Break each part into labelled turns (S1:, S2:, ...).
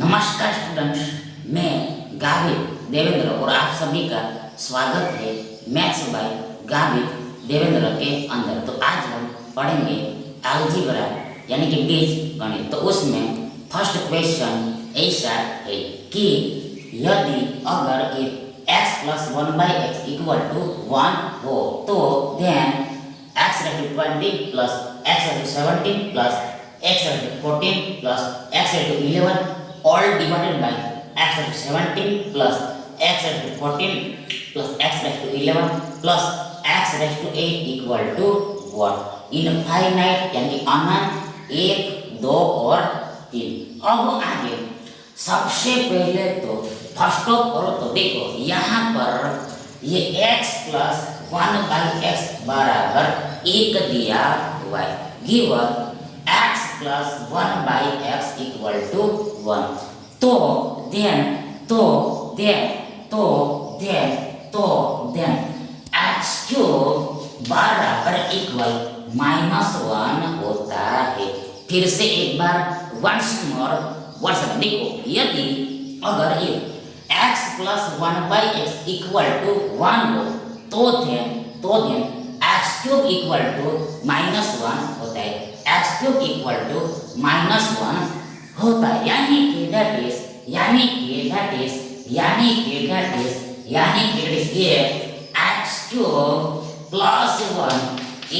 S1: नमस्कार स्टूडेंट्स, मैं गावित देवेंद्र और आप सभी का स्वागत है मैथ्स बाय गावित देवेंद्र के अंदर। तो आज हम पढ़ेंगे अलजेब्रा यानी कि बीजगणित। तो उसमें फर्स्ट क्वेश्चन ऐसा है कि यदि अगर x + 1/x = 1 हो तो then x = 20 + x = 17 + x = 14 + x = 11 all divided by x = 17 plus x = 14 plus x = 11 plus x = 8 equal to 1 infinite यानी अनंत 1 2 और 3। अब आगे सबसे पहले तो फर्स्ट ऑफ ऑल तो देखो यहाँ पर ये x + 1/x बराबर 1 दिया हुआ है। गिवन x + 1/x = 1 तो देन x³ बराबर इक्वल -1 होता है। फिर से एक बार वंस मोर देखो यदि अगर ये x + 1/x = 1 हो तो देन x³ = -1 होता है। x³ = -1 होता है यानी कि दैट इज ये x³ + 1 =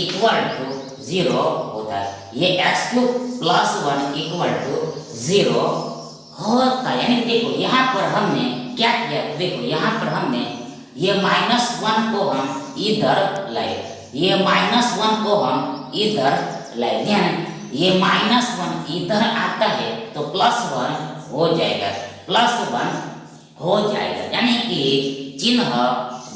S1: 0 होता है। ये x³ + 1 = 0 होता है। यानी देखो यहाँ पर हमने क्या किया, देखो यहाँ पर हमने ये -1 को हम इधर लाए, ये -1 को हम इधर लाए। ध्यान ये -1 इधर आता है तो +1 हो जाएगा, +1 हो जाएगा यानी कि चिन्ह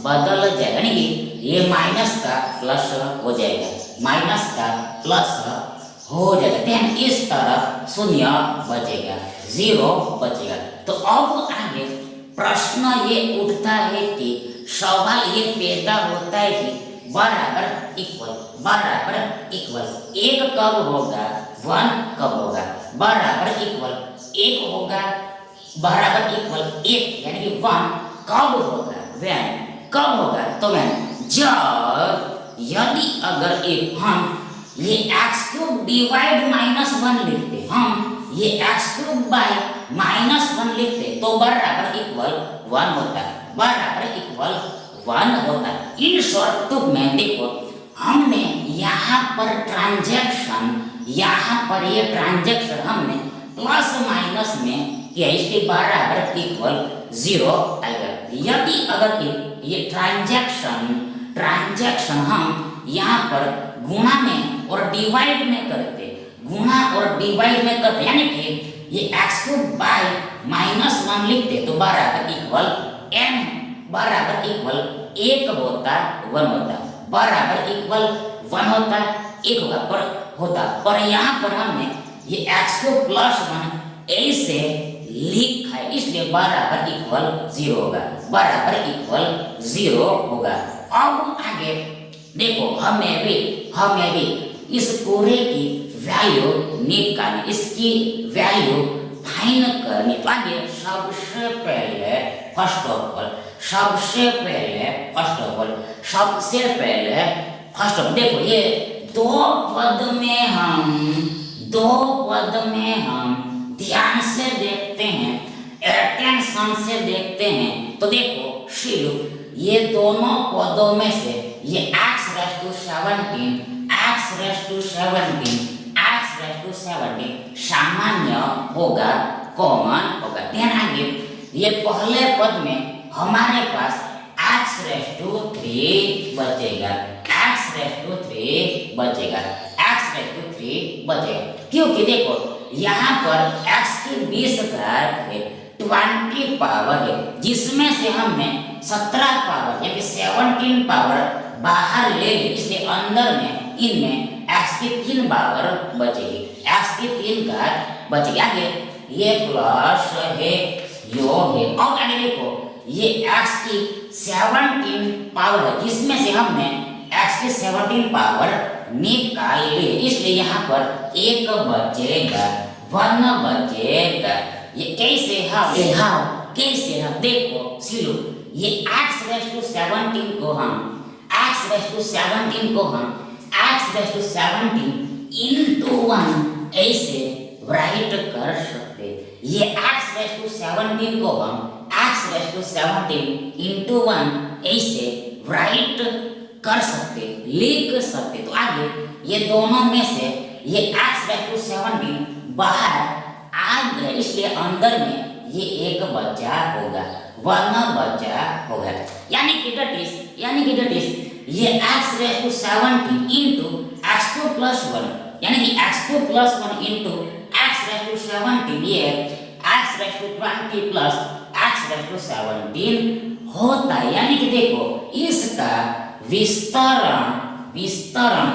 S1: बदल जाएगा। यानी कि ये माइनस का प्लस हो जाएगा, माइनस का प्लस हो जाएगा। ध्यान इस तरह शून्य बचेगा, 0 बचेगा। तो अब आगे प्रश्न ये उठता है कि सवाल ये पैदा होता है कि बराबर इक्वल एक कब होगा, 1 कब होगा, बराबर इक्वल 1 होगा, बराबर इक्वल 1 यानी कि 1 कब होगा, वैन कब होगा, तो वैन जब यदि अगर एक हम ये x³ डिवाइड -1 लिखते, हम ये x³ बाय -1 लिखते तो बराबर इक्वल 1 होता है, बराबर इक्वल 1 होता है। इन शॉर्ट में देखो हमने यहाँ पर ये ट्रांजैक्शन हमने प्लस माइनस में किया, इसके बराबर इक्वल 0 आएगा। यदि अगर ये ट्रांजैक्शन हम यहाँ पर गुणा में और डिवाइड में करते, यानी कि ये x³ बाय -1 लिखते तो बराबर इक्वल n बराबर इक्वल 1 होता 1 होता, बराबर इक्वल 1 होता 1 होता पर यहाँ पर हमने ये x³ + 1 ऐसे लिखा है, इसलिए बराबर इक्वल 0 होगा, बराबर इक्वल 0 होगा। अब आगे देखो हमें भी इस पूरे की वैल्यू निकालनी, इसकी वैल्यू फाइंड करनी। तो आगे सबसे पहले फर्स्ट ऑफ ऑल देखो ये दो पद में हम ध्यान से देखते हैं, अटेंशन से देखते हैं। तो देखो शिलु ये दोनों पदों में से ये x⁻17 सामान्य होगा, कॉमन होगा। ध्यान आगे ये पहले पद में हमारे पास x⁻³ बचेगा, क्योंकि देखो यहाँ पर x की 20 घात है, 20 पावर है, जिसमें से हमने 17 पावर यानी 17 पावर बाहर ले ली, इसलिए अंदर में इनमें x की 3 पावर बचेगी, x की 3 घात बचेगी। आगे ये प्लस है, योग है। अब आगे देखो ये x की 17 पावर है, जिसमें से हमने x की 17 पावर निकाल ली, इसलिए यहाँ पर 1 बचेगा, 1 बचेगा। ये कैसे हाउ कैसे हाउ देखो सिलो ये x⁻17 को हम x⁻17 को हम x⁻17 into 1 ऐसे राइट कर सकते। ये x⁻17 को हम x⁻17 into 1 ऐसे राइट कर सकते, लिख सकते। तो आगे ये दोनों में से ये x⁻17 बाहर आ गए, इसलिए अंदर में ये एक बचा होगा, 1 बचा होगा। यानी कि दट इज ये x⁻17 into x2 plus 1 यानी कि x2 plus 1 into x⁻17 ये x⁻20 plus x⁻17 होता है। यानी कि देखो इसका विस्तारण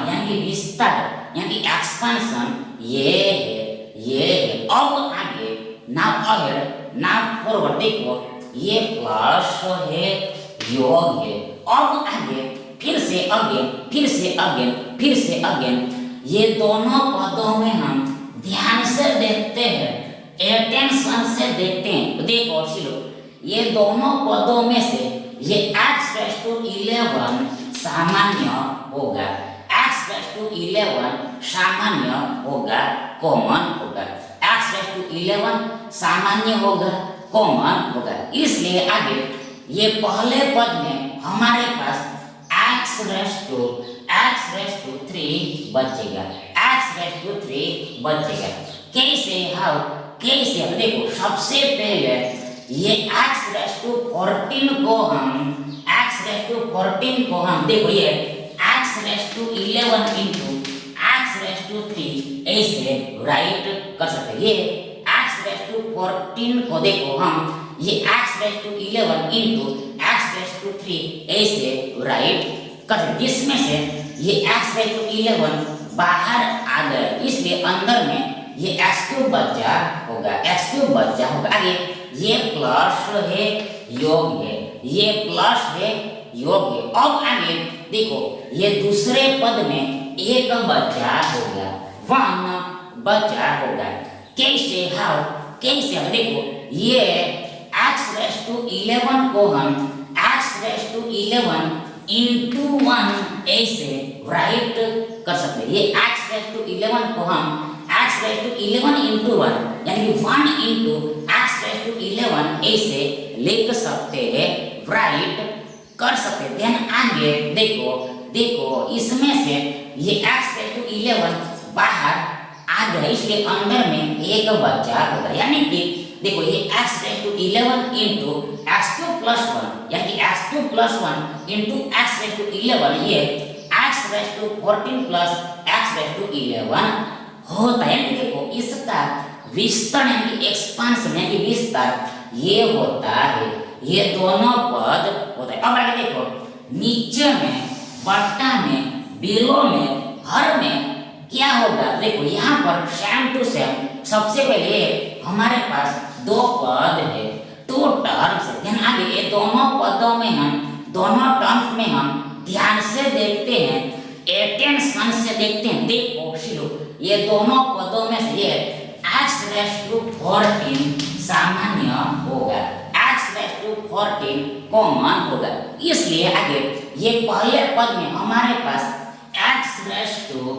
S1: यानी कि विस्तार यानी कि एक्सपेंशन ये है। अब आगे नाउ अहेड नाउ फॉरवर्ड देखो ये प्लस है योग है। अब आगे फिर से अगेन ये दोनों पदों में हम ध्यान से देखते हैं, अटेंशन से देखते हैं। तो देखो सिलो ये दोनों पदों में से ये x⁻11 सामान्य होगा, x⁻11 सामान्य होगा, कॉमन होगा, x⁻11 सामान्य होगा, कॉमन होगा। इसलिए आगे ये पहले पद में हमारे पास x⁻3 बचेगा, कैसे देखो सबसे पहले ये x⁻14 को हम देखो ये x⁻11 into x⁻3 ऐसे राइट कर सकते हैं। ये x⁻14 को देखो हम ये x⁻11 into x⁻3 ऐसे राइट कर सकते, जिसमें से ये x⁻11 बाहर आ गए, इसलिए अंदर में ये x3 बचा होगा। आगे ये प्लस है योग है, अब आगे देखो ये दूसरे पद में एक बचा होगा, 1 बचा होगा। कैसे देखो ये x⁻11 को हम x⁻11 into 1 ऐसे राइट कर सकते हैं। ये x⁻11 को हम x⁻11 into 1 यानी कि 1 into x⁻11 ऐसे लिख सकते हैं, राइट कर सकते हैं। देन आगे देखो इसमें से ये x⁻11 बाहर आ गया, इसलिए अंदर में एक बचा होगा। यानी कि देखो ये x⁻11 into x2 plus 1 यानी कि x2 plus 1 into x⁻11 ये x⁻14 plus x⁻11 होता है। यानी देखो इसका विस्तार यानी कि एक्सपांशन यानी कि विस्तार ये होता है, ये दोनों पद होता है। अब आगे देखो नीचे में, बट्टा में, बिलो में, हर में क्या होगा। देखो यहाँ पर सेम टू सेम सबसे पहले हमारे पास 2 पद है, 2 टर्म्स है। ध्यान आगे ये दोनों पदों में दोनों टर्म्स में हम ध्यान से देखते हैं, अटेंशन से देखते हैं। देखो ये दोनों पदों में से ये x⁻14 सामान्य होगा, x⁻14 कॉमन होगा। इसलिए आगे ये पहले पद में हमारे पास x⁻3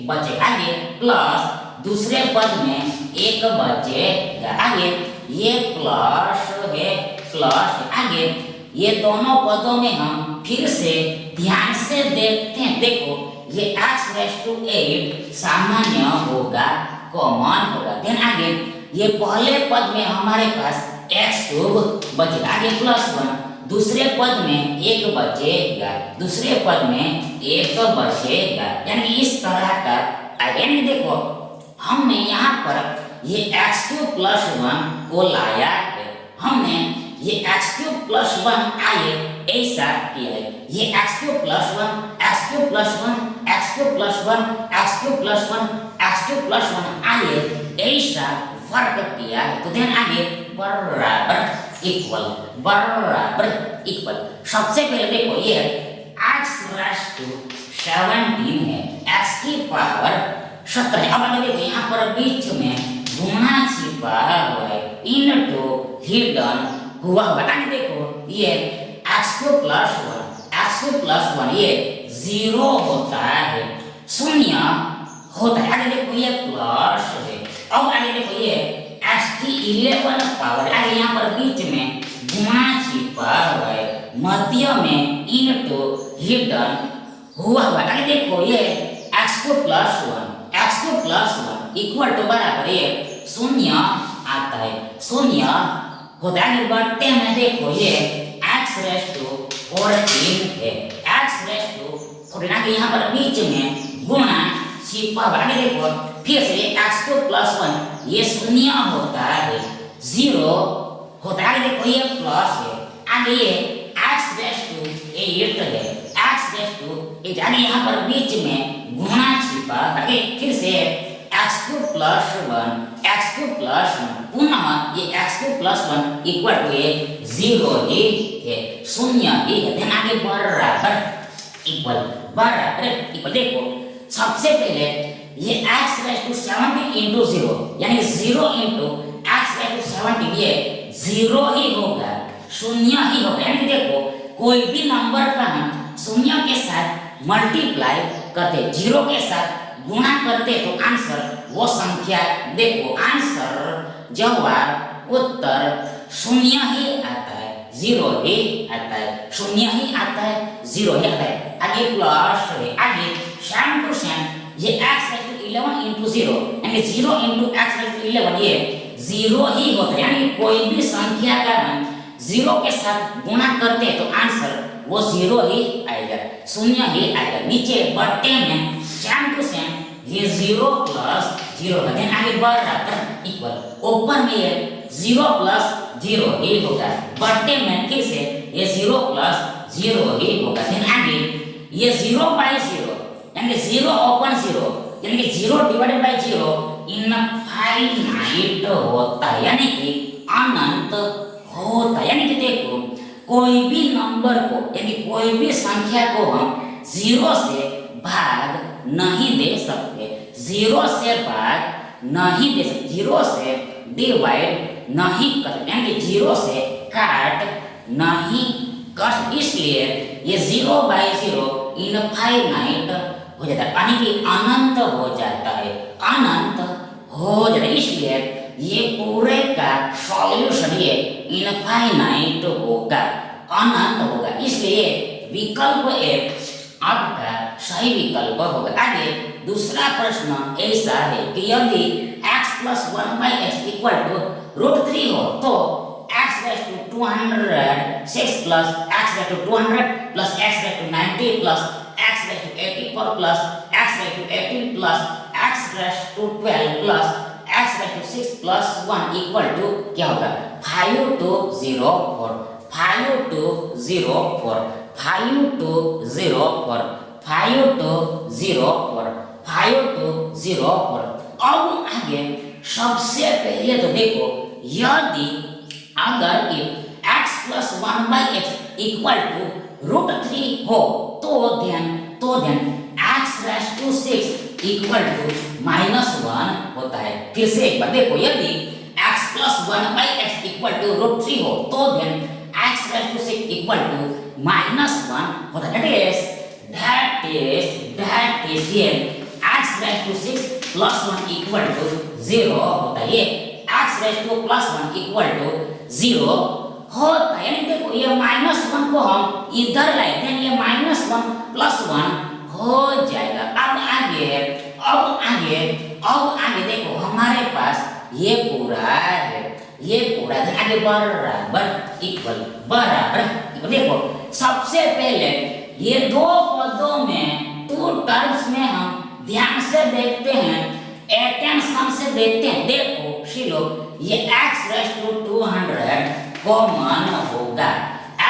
S1: बचेगा, आगे प्लस दूसरे पद में एक बचेगा। आगे ये प्लस है, आगे ये दोनों पदों में हम फिर से ध्यान से देखते हैं। देखो ये x⁻8 सामान्य होगा, कॉमन होगा। देन आगे ये पहले पद में हमारे पास x3 बचेगा, आगे +1 दूसरे पद में एक बचेगा, यानी इस तरह का। यानी देखो हमने यहाँ पर ये x3 + 1 को लाया है, हमने ये x3 + 1 आए ऐसा किया है। ये x3 + 1 आए ऐसा फर्क किया है। तो ध्यान आगे बराबर इक्वल। सबसे पहले देखो ये x⁻17 है, x की पावर 17 है। अब आगे देखो यहाँ पर बीच में गुणा छिपा हुआ है इनटू हिडन हुआ हुआ। आगे देखो ये x2 प्लस वन ये 0 होता है, शून्य होता है। आगे देखो ये प्लस है। अब आगे देखो ये x की 11 पावर, आगे यहाँ पर बीच में गुणा छिपा हुआ है, मध्य में इनटू हिडन हुआ हुआ। आगे देखो ये x2 plus one equal to बराबर ये शून्य आता है, शून्य होता है। आगे बढ़ते में देखो ये x रेस टू 14 है, x रेस टू 14। आगे यहाँ पर बीच में गुणा छिपा हुआ। आगे देखो फिर से x2 प्लस वन ये शून्य होता है, 0 होता है। आगे देखो ये प्लस है, आगे ये x रेस टू 8 है, x रेस टू 8। आगे यहाँ पर बीच में गुणा छिपा, आगे फिर से x2 प्लस वन पुनः ये x2 plus one equal to ये 0 ही है, शून्य ही है। देन आगे बराबर इक्वल। देखो सबसे पहले ये x रेस टू 70 इंटू 0 यानी 0 इंटू x रेस टू 70 ये 0 ही होगा, शून्य ही होगा। यानी देखो कोई भी नंबर का हम शून्य के साथ मल्टीप्लाई करते, 0 के साथ गुणा करते तो आंसर वो संख्या, देखो आंसर जवाब उत्तर शून्य ही आता है, 0 ही आता है, शून्य ही आता है, 0 ही आता है। आगे प्लस है, आगे सेम टू सेम ये x रेस टू 11 इंटू 0 यानी 0 इंटू x रेस टू 11 ये 0 ही होता है। यानी कोई भी संख्या का हम 0 के साथ गुणा करते तो आंसर वो 0 ही आएगा, शून्य ही आएगा। नीचे बढ़ते में सेम टू सेम ये 0 प्लस 0 है, देन आगे बराबर इक्वल, ऊपर में ये 0 प्लस 0 ही होगा, बढ़ते में फिर से ये 0 प्लस 0 ही होगा। देन आगे ये 0 बाई 0 यानी 0 ओपन 0 यानी कि 0 डिवाइडेड बाई 0 इनफाइनाइट होता है, यानी कि अनंत होता है। यानी कि देखो कोई भी नंबर को यानी कोई भी संख्या को हम 0 से भाग नहीं दे सकते, 0 से भाग नहीं दे सकते, 0 से डिवाइड नहीं कर सकते, यानी कि 0 से काट नहीं कर सकते। इसलिए ये 0 बाई 0 इनफाइनाइट हो जाता है, यानी कि अनंत हो जाता है, अनंत हो जाता है। इसलिए ये पूरे का सॉल्यूशन ये इनफाइनाइट होगा, अनंत होगा। इसलिए विकल्प ए आपका सही विकल्प होगा। आगे दूसरा प्रश्न ऐसा है कि यदि x plus 1 by x equal to √3 हो तो x raise to 206 plus x raise to 200 plus x raise to 90 plus x raise to 84 plus x raise to 18 plus x raise to 12 plus x raise to 6 plus 1 equal to क्या होगा? 5 to 0 4 5 to 0 4 5 to 0 4 5 to 0 4 5 to 0 4। अब आगे सबसे पहले तो देखो यदि अगर x plus 1 by x equal to √3 हो तो ध्यान x raise to 6 equal to -1 होता है। फिर से एक बार देखो यदि x plus 1 by x equal to √3 हो तो ध्यान x raise to 6 equal to -1 होता है। that is here x raise to 6 plus 1 equal to 0 होता है। ये x raise to plus 1 equal to 0 होता है। यानी देखो ये -1 को हम इधर लाए थे, ये -1 प्लस 1 हो जाएगा। अब आगे देखो हमारे पास ये पूरा है, ये पूरा आगे बराबर इक्वल देखो सबसे पहले ये दो पदों में टू टर्म्स में हम ध्यान से देखते हैं, अटेंशन से देखते हैं। देखो शिलो ये x रेस टू 200 कॉमन होगा,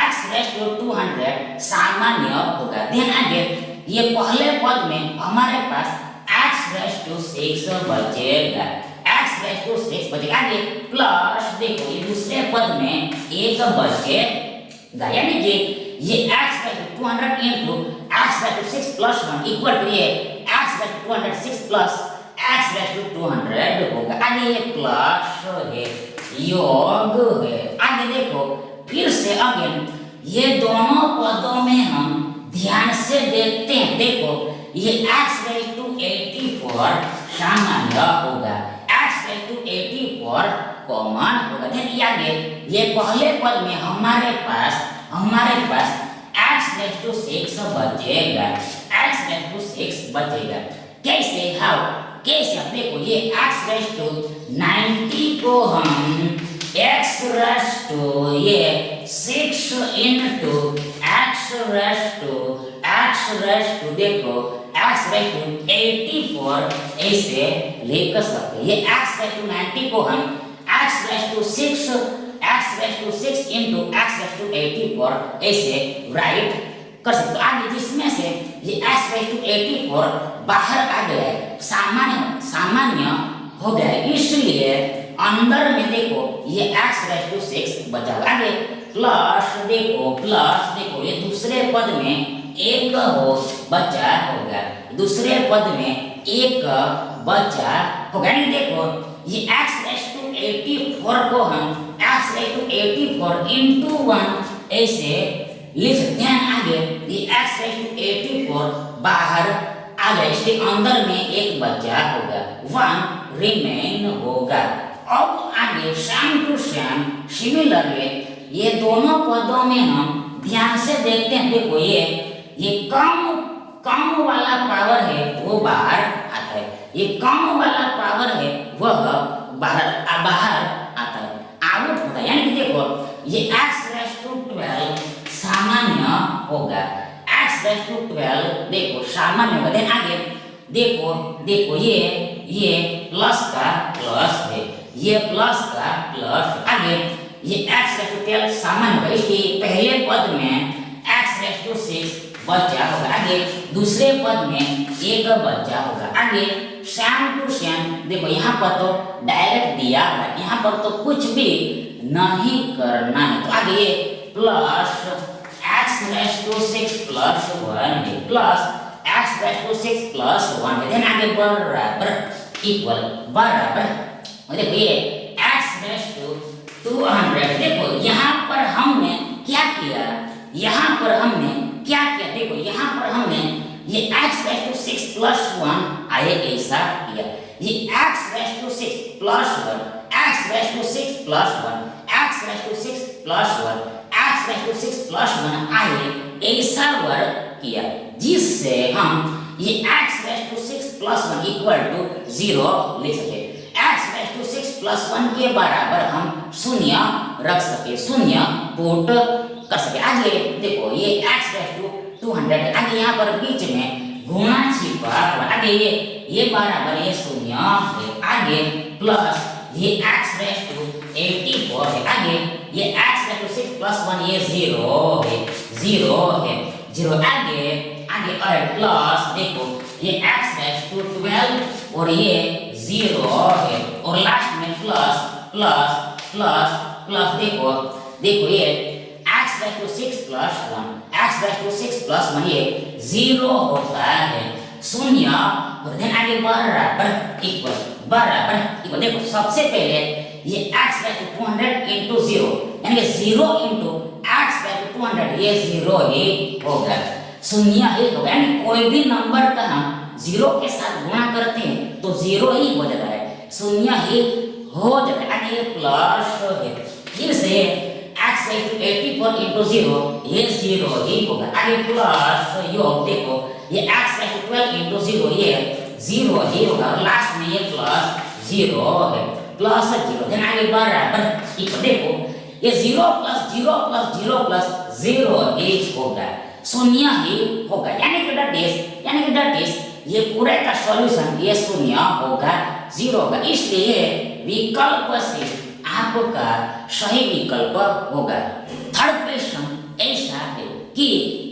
S1: x रेस टू 200 सामान्य होगा। ध्यान आगे ये पहले पद में हमारे पास x रेस टू 6 बचेगा, x रेस टू 6 बचेगा। आगे प्लस देखो ये दूसरे पद में 1 बचेगा, यानी कि ये x raise to 200 into x raise to 6 plus 1 equal to ये x raise to 206 plus x x raise to 200 होगा। आगे ये प्लस है, योग है। आगे देखो फिर से अगेन ये दोनों पदों में हम ध्यान से देखते हैं। देखो ये x रेस टू 84 सामान्य होगा, x रेस टू 84 कॉमन होगा। देखिए आगे ये पहले पद में हमारे पास x रेस टू 6 बचेगा, x रेस टू 6 बचेगा। कैसे, हाउ, कैसे? अब देखो ये x रेस टू 90 को हम x रेस टू ये 6 इनटू x रेस टू देखो x रेस टू 84 ऐसे लिख सकते हैं। ये x रेस टू 90 को हम x raise to 6 into x raise to 84 ऐसे राइट कर सकते हो। आगे जिसमें से ये x रेस टू 84 बाहर आ गया है, सामान्य हो गया है, इसलिए अंदर में देखो ये x रेस टू 6 बचा। आगे प्लस देखो ये दूसरे पद में एक हो बचा होगा, दूसरे पद में एक बचा होगा। नहीं देखो ये x रेस टू 84 को हम x रेस टू 84 इनटू 1 ऐसे लिख सकते हैं। आगे ये x रेस टू 84 बाहर आ गया, इसलिए अंदर में एक बचा होगा, 1 रिमेन होगा। अब आगे सेम टू सेम सिमिलरली ये दोनों पदों में हम ध्यान से देखते हैं। देखो ये कम वाला पावर है वो बाहर आता है, ये कम वाला पावर है वह बाहर आता है, आउट होता है। यानी कि देखो ये x रेस टू 12 सामान्य होगा, x रेस टू 12 देखो सामान्य होगा। देन आगे देखो ये प्लस का प्लस है, ये प्लस का प्लस। आगे ये x रेस टू 12 सामान्य होगा, इसलिए पहले पद में x रेस टू 6 बचा होगा, आगे दूसरे पद में एक बचा होगा। आगे सेम टू सेम देखो यहाँ पर तो डायरेक्ट दिया हुआ है, यहाँ पर तो कुछ भी नहीं करना है। तो आगे ये plus x raise to 6 plus 1 है, plus x raise to 6 plus 1 है। देन आगे बराबर इक्वल बराबर देखो ये x रेस टू 200। देखो यहाँ पर हमने क्या किया, देखो यहाँ पर हमने ये x रेस टू 6 प्लस 1 आए ऐसा किया, ये x raise to 6 plus 1, x raise to 6 plus 1, x raise to 6 plus 1, x raise to 6 plus 1 आए ऐसा वर्क किया, जिससे हम ये x raise to 6 plus 1 equal to 0 लिख सके। x रेस टू 6 प्लस 1 के बराबर हम शून्य रख सके, शून्य पुट कर सके। आगे देखो ये x रेस टू 200, आगे यहाँ पर बीच में गुणा छिपा हुआ, आगे ये बराबर ये शून्य है, आगे प्लस ये x रेस टू 84 है, आगे ये x रेस टू 6 प्लस 1 ये 0 है, 0 आगे और प्लस देखो ये x रेस टू 12 और ये 0 है, और लास्ट में प्लस देखो ये x raise to 6 plus 1, x raise to 6 plus 1 ये 0 होता है, शून्य, और देन आगे बराबर इक्वल। देखो सबसे पहले ये x रेस टू 200 इनटू 0, यानी कि 0 इनटू x रेस टू 200 ये 0 ही होगा, शून्य ही होगा। यानी कोई भी नंबर का हम 0 के साथ गुणा करते हैं तो 0 ही हो जाता है, शून्य ही हो जाता है। आगे ये प्लस है, फिर से x रेस टू 84 इनटू 0 ये 0 ही होगा, आगे प्लस योग देखो ये x रेस टू 12 इनटू 0 ये 0 ही होगा, और लास्ट में ये प्लस 0 है, प्लस 0, देन आगे बराबर इक्वल। देखो ये 0 प्लस 0 प्लस 0 प्लस 0 ही होगा, शून्य ही होगा। यानी कि दैट इज ये पूरे का सॉल्यूशन ये शून्य होगा, 0 होगा, इसलिए विकल्प से आपका सही विकल्प होगा। थर्ड क्वेश्चन ऐसा है कि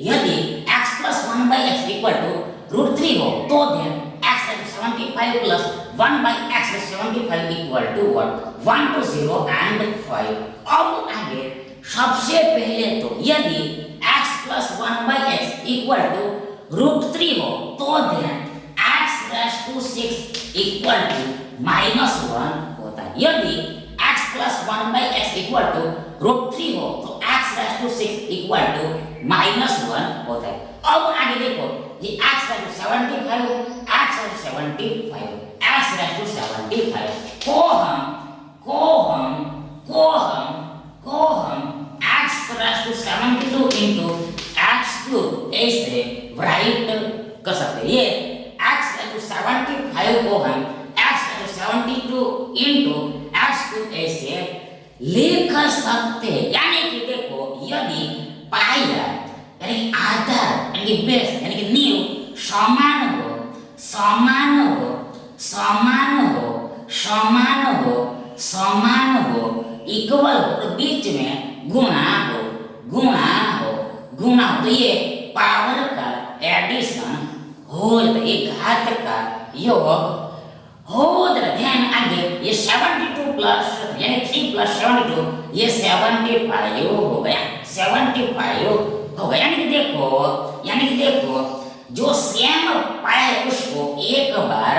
S1: यदि x plus 1 by x equal to √3 हो तो then x raise to 75 plus 1 by x raise to 75 equal to what 1 to 0 and 5। अब आगे सबसे पहले तो यदि x plus 1 by x equal to √3 हो तो then x raise to 6 equal to -1 होता है। यदि x plus 1/x equal to √3 हो तो x raise to 6 equal to -1 होता है। अब आगे देखो ये x raise to 75 x raise to 75 x raise to 75 को हम x raise to 72 into x cube ऐसे राइट कर सकते हैं। ये x रेज़ टू 75 को हम x raise to 72 into x cube ऐसे लिख सकते हैं। यानी कि देखो यदि पाया यानी आधार यानी बेस यानी कि नींव समान हो इक्वल हो तो बीच में गुणा हो तो ये पावर का एडिशन हो जाता है, ये घात का योग हो जाता है। ध्यान आगे ये 72 प्लस यानी 3 प्लस 72 ये 75 हो गया 75 हो गया। यानी कि देखो जो सेम पाया है उसको एक बार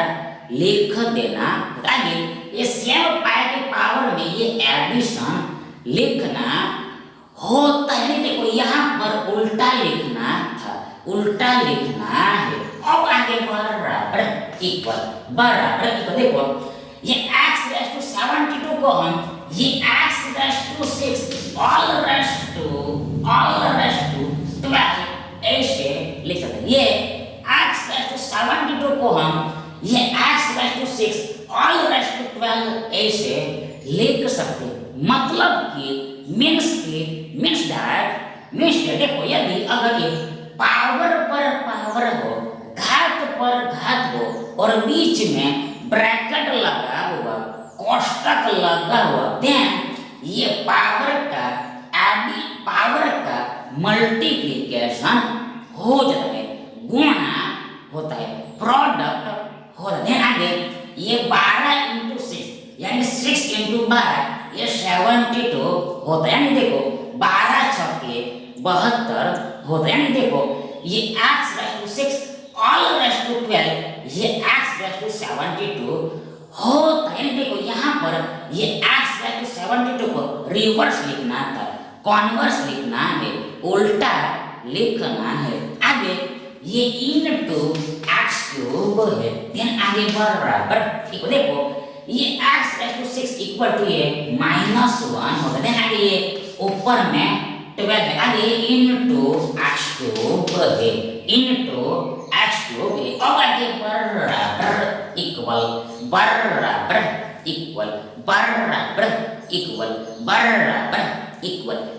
S1: लिख देना। आगे ये सेम पाया के पावर में ये एडिशन लिखना होता है। देखो यहाँ पर उल्टा लिखना था, उल्टा लिखना है। अब आगे बराबर इक्वल देखो ये x रेज़ टू 72 को हम ये x raise to 6 all raise to 12 ऐसे लिख सकते हैं। ये x रेज़ टू 72 को हम ये x raise to 6 all raise to 12 ऐसे लिख सकते हैं। मतलब कि मीन्स दैट देखो यदि अगर ये पावर पर पावर हो घात पर घात हो और बीच में ब्रैकेट लगा हुआ कोष्टक लगा हुआ देन ये पावर का मल्टीप्लिकेशन हो जाता है, गुणा होता है, प्रोडक्ट होता है। आगे ये 12 into 6 यानी 6 into 12 ये 72 होता है। यानी देखो 12 छक्के 72 होता है। यानी देखो ये x raise to 6 all raise to 12 ये x रेज़ टू 72 होता है। देखो यहाँ पर ये x रेज़ टू 72 को रिवर्स लिखना था, कॉन्वर्स लिखना है, उल्टा लिखना है। आगे ये इनटू x क्यूब है। देन आगे बराबर देखो ये x raise to 6 equal to ये -1 होता है। देन आगे ये ऊपर में 12 है। आगे इनटू x क्यूब है, इनटू x क्यूब है। अब आगे बराबर इक्वल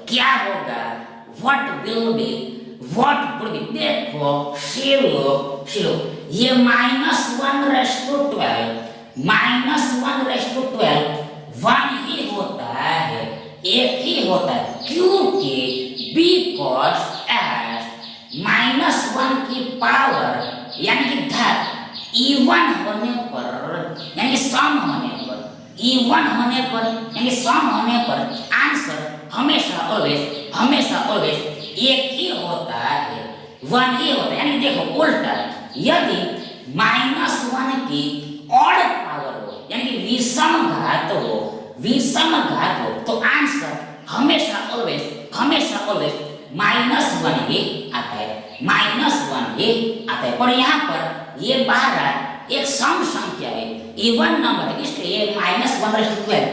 S1: क्या होगा? व्हाट विल बी देखो शिलो ये -1 रेज़ टू 12 1 ही होता है, एक ही होता है क्योंकि बिकॉज एज -1 की पावर यानी कि घात इवन होने पर यानी सम होने पर आंसर हमेशा ऑलवेज एक ही होता है, 1 ही होता है। यानी देखो उल्टा यदि -1 की ऑड पावर हो यानी कि विषम घात हो तो आंसर हमेशा ऑलवेज -1 ही आता है, पर यहाँ पर ये 12 एक सम संख्या है, इवन नंबर है, इसलिए -1 रेज़ टू 12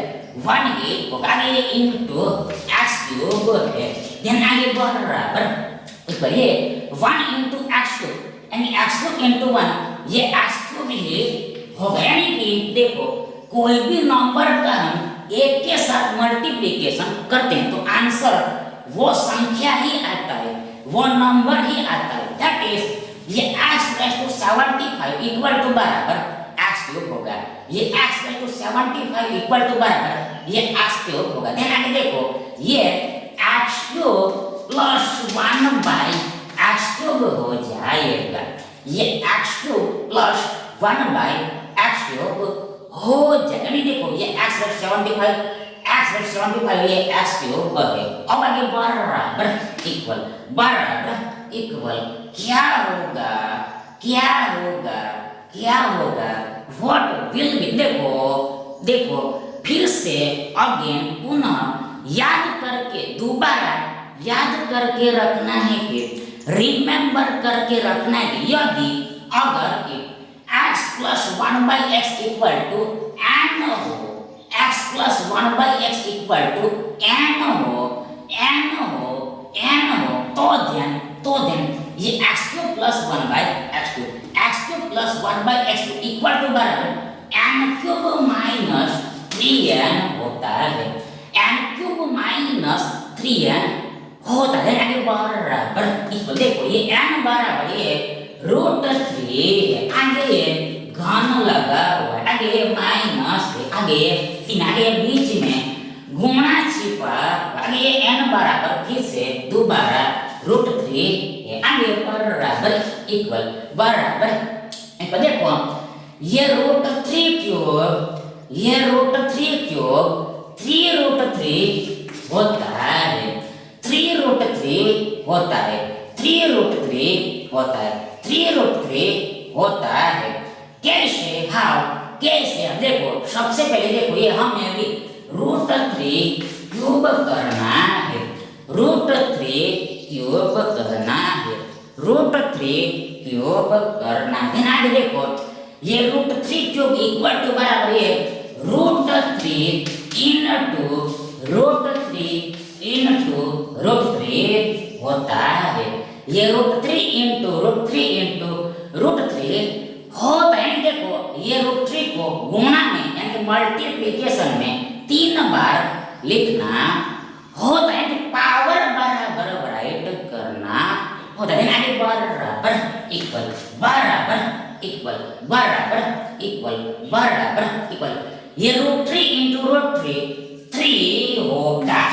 S1: 1 ही होगा। आगे इनटू x क्यूब है। देन आगे बराबर ये 1 into x क्यूब यानी x क्यूब into 1 ये x क्यूब ही होगा। यानी कि देखो कोई भी नंबर का हम एक के साथ मल्टीप्लिकेशन करते हैं तो आंसर वो संख्या ही आता है, वो नंबर ही आता है। दैट इज ये x raise to 75 equal to बराबर x क्यूब होगा। ये x raise to 75 equal to बराबर ये x क्यूब होगा। देन आगे देखो ये x cube plus 1/x cube हो जाएगा। ये x cube plus 1/x cube हो जाएगा। नहीं देखो ये x रेज़ 75 ये x क्यूब है। अब आगे बराबर क्या होगा व्हाट विल बी, देखो देखो फिर से अगेन पुनः याद करके, दोबारा याद करके रखना है कि रिमेंबर करके रखना है कि यदि अगर x plus 1 by x equal to n हो, x plus 1 by x equal to n हो, तो देन ये x cube plus 1 by x cube plus 1 by x equal to बराबर n क्यूब माइनस 3n होता है, n क्यूब माइनस 3n होता है, आगे बराबर इक्वल, देखो ये n बराबर ये √3, आगे ये घन लगा हुआ है, आगे ये माइनस है, आगे ये 3, आगे बीच में गुणा छिपा, आगे ये n बराबर फिर से दोबारा √3 है, आगे बराबर इक्वल बराबर इक्वल, देखो ये √3 क्यूब, ये √3 क्यूब 3√3 होता है, 3√3 होता है, 3√3 होता है, 3√3 होता है। कैसे, हाउ, कैसे, देखो सबसे पहले देखो ये हमें भी √3 क्यूब करना है, √3 क्यूब करना है, √3 क्यूब करना है, आगे देखो ये √3 क्यूब इक्वल टू बराबर है √3 इंटू √3 होता है, ये √3 इंटू √3 होता है, देखो ये √3 को गुणा में यानी मल्टीप्लिकेशन में 3 बार लिखना होता है, कि पावर बराबर राइट करना होता है, आगे बराबर इक्वल ये √3 इंटू √3 3 होगा,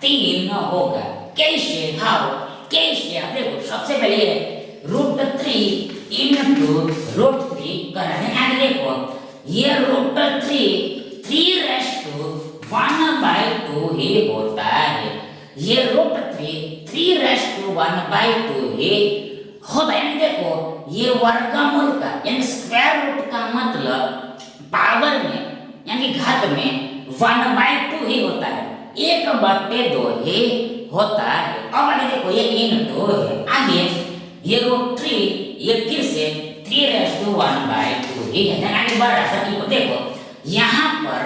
S1: 3 होगा, कैसे, हाउ, कैसे, देखो सबसे पहले √3 इंटू √3 करना है, आगे देखो ये √3 3⁻² ही होता है, ये √3 3⁻² ही होता है, देखो ये वर्गमूल का यानी स्क्वायर रूट का मतलब पावर में यानी घात में 1/2 ही होता है, 1/2 ही होता है। अब आगे देखो ये इंटू है, आगे ये √3 ये फिर से 3⁻² ही है, आगे बराबर, देखो यहाँ पर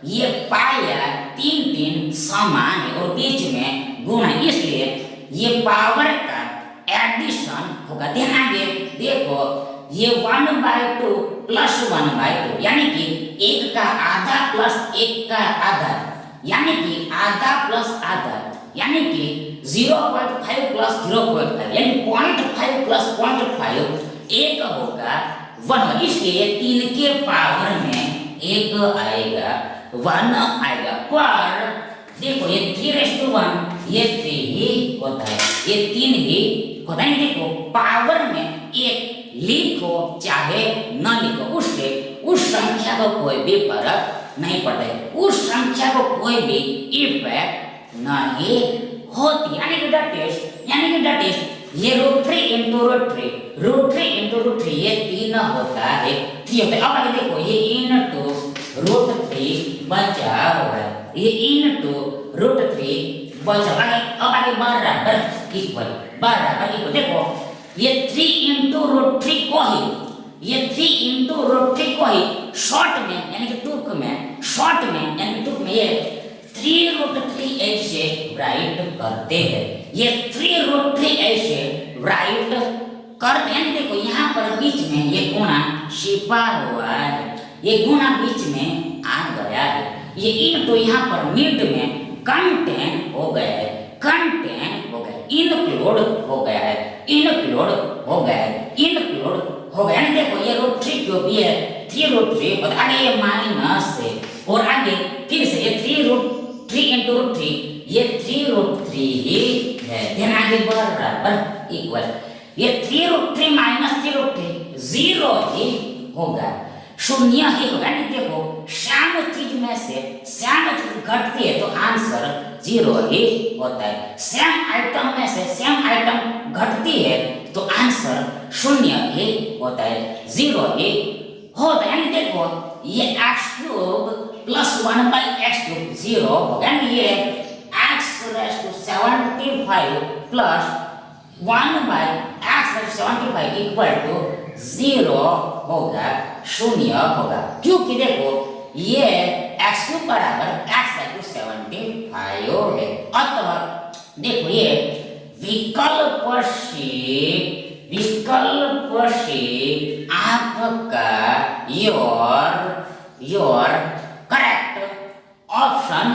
S1: ये पाया 3 समान है और बीच में गुणा, इसलिए ये पावर का एडिशन होगा, ध्यान, आगे देखो ये 1/2 प्लस 1/2 यानी कि 1 का आधा प्लस 1 का आधा, यानी कि आधा प्लस आधा, यानी कि 0.5 प्लस 0.5 यानी 0.5 प्लस 0.5 1 होगा 1, इसलिए 3 के पावर में 1 आएगा, 1 आएगा, पर देखो ये 3:1 ये 3 ही होता है, ये 3 ही होता है, देखो पावर में 1 लिखो चाहे न लिखो, उससे उस संख्या को कोई भी फर्क नहीं पड़ता है, उस संख्या को कोई भी इफेक्ट नहीं होती, यानी कि दैट इज ये √3 इंटू √3 ये 3 होता है, 3 होता है। अब आगे देखो ये इंटू √3 बचा हुआ है, ये इंटू √3 बचा, अब आगे बराबर इक्वल, देखो ये 3 इंटू √3 को ही, ये 3 इंटू √3 को ही शॉर्ट में यानी कि टूक में ये 3√3 ऐसे राइट करते हैं, ये 3√3 ऐसे राइट करते हैं, देखो यहाँ पर बीच में ये गुणा छिपा हुआ है, ये गुणा बीच में आ गया है, ये इंटू यहाँ पर मिड में कंटेंट हो गया है, इंक्लूड हो गया है, यानी देखो ये √3 जो भी है 3√3 और आगे ये माइनस है और आगे फिर से ये 3√3 इंटू √3 ये 3√3 ही है, ध्यान, आगे बराबर इक्वल, ये 3√3 माइनस 3√3 0 ही होगा, 0 ही होगा, नहीं, देखो सम चीज में से सम चीज घटती है तो आंसर 0 ही होता है, सेम आइटम में से सेम आइटम घटती है तो आंसर 0 ही होता है, 0 ही होता है। यानी देखो ये एक्स क्यूब प्लस 1/x³ 0 होगा। यानी ये x⁻75 plus 1/x⁻75 equal to 0 होगा, 0 होगा। क्योंकि देखो ये x³ बराबर x/75 है। अतः देखो ये विकल्प से आपका योर करेक्ट ऑप्शन